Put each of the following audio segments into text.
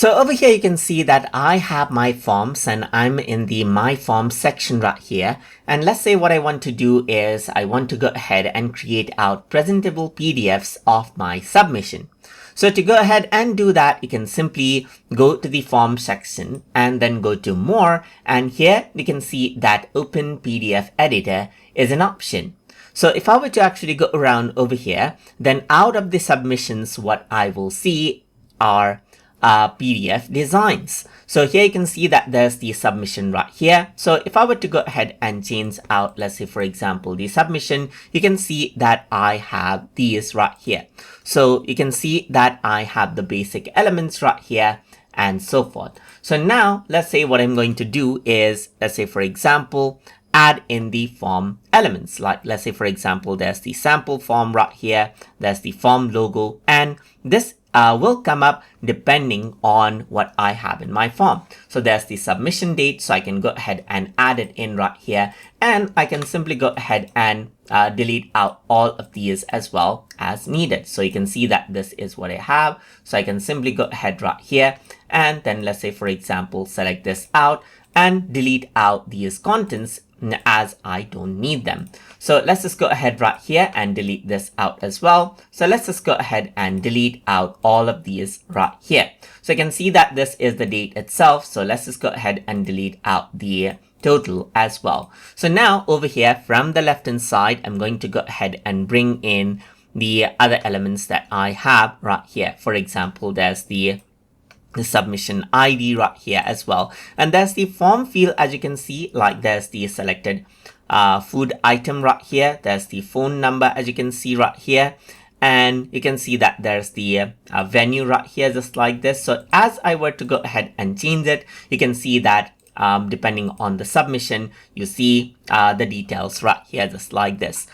So over here, you can see that I have my forms and I'm in the My Forms section right here. And let's say what I want to do is I want to go ahead and create out presentable PDFs of my submission. So to go ahead and do that, you can simply go to the form section and then go to more. And here you can see that Open PDF Editor is an option. So if I were to actually go around over here, then out of the submissions, what I will see are PDF designs. So here you can see that there's the submission right here. So if I were to go ahead and change out, let's say, for example, the submission, you can see that I have these right here. So you can see that I have the basic elements right here and so forth. So now let's say what I'm going to do is, let's say, for example, add in the form elements. Like, let's say, for example, there's the sample form right here. There's the form logo, and this will come up depending on what I have in my form. So there's the submission date, so I can go ahead and add it in right here, and I can simply go ahead and delete out all of these as well as needed. So you can see that this is what I have. So I can simply go ahead right here, and then let's say, for example, select this out and delete out these contents as I don't need them. So let's just go ahead right here and delete this out as well. So let's just go ahead and delete out all of these right here. So you can see that this is the date itself. So let's just go ahead and delete out the total as well. So now over here from the left hand side, I'm going to go ahead and bring in the other elements that I have right here. For example, there's the submission ID right here as well. And there's the form field, as you can see, like there's the selected food item right here. There's the phone number, as you can see right here. And you can see that there's the venue right here, just like this. So as I were to go ahead and change it, you can see that depending on the submission, you see the details right here, just like this.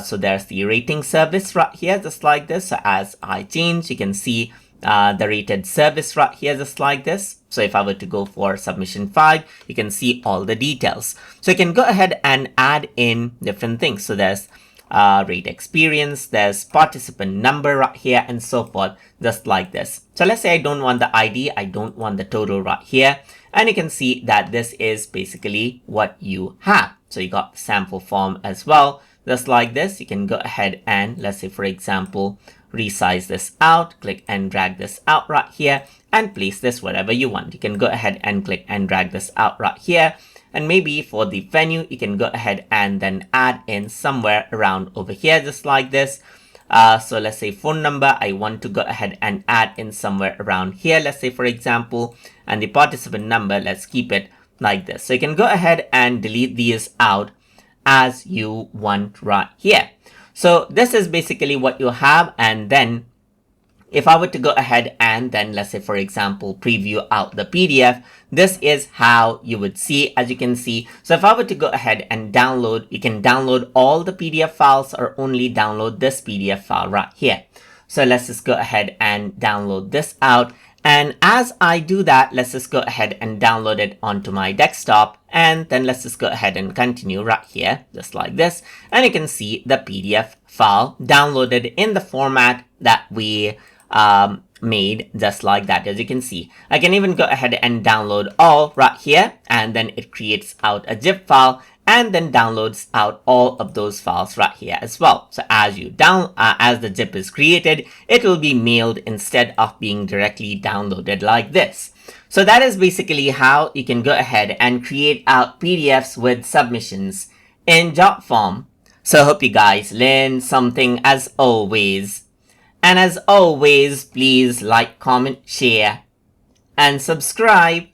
So there's the rating service right here, just like this. So as I change, you can see the rated service right here, just like this. So if I were to go for submission 5, you can see all the details. So you can go ahead and add in different things. So there's rate experience, there's participant number right here, and so forth, just like this. So let's say I don't want the ID, I don't want the total right here. And you can see that this is basically what you have. So you got the sample form as well, just like this. You can go ahead and, let's say, for example, resize this out, click and drag this out right here, and place this wherever you want. You can go ahead and click and drag this out right here. And maybe for the venue, you can go ahead and then add in somewhere around over here, just like this. So let's say phone number, I want to go ahead and add in somewhere around here, let's say, for example, and the participant number, let's keep it like this. So you can go ahead and delete these out as you want right here. So this is basically what you have. And then if I were to go ahead and then, let's say, for example, preview out the PDF, this is how you would see, as you can see. So if I were to go ahead and download, you can download all the PDF files or only download this PDF file right here. So let's just go ahead and download this out. And as I do that, let's just go ahead and download it onto my desktop. And then let's just go ahead and continue right here, just like this. And you can see the PDF file downloaded in the format that we made, just like that. As you can see, I can even go ahead and download all right here, and then it creates out a zip file and then downloads out all of those files right here as well. So as you as the zip is created, it will be mailed instead of being directly downloaded like this. So that is basically how you can go ahead and create out PDFs with submissions in Jotform. So I hope you guys learned something as always. And as always, please like, comment, share, and subscribe.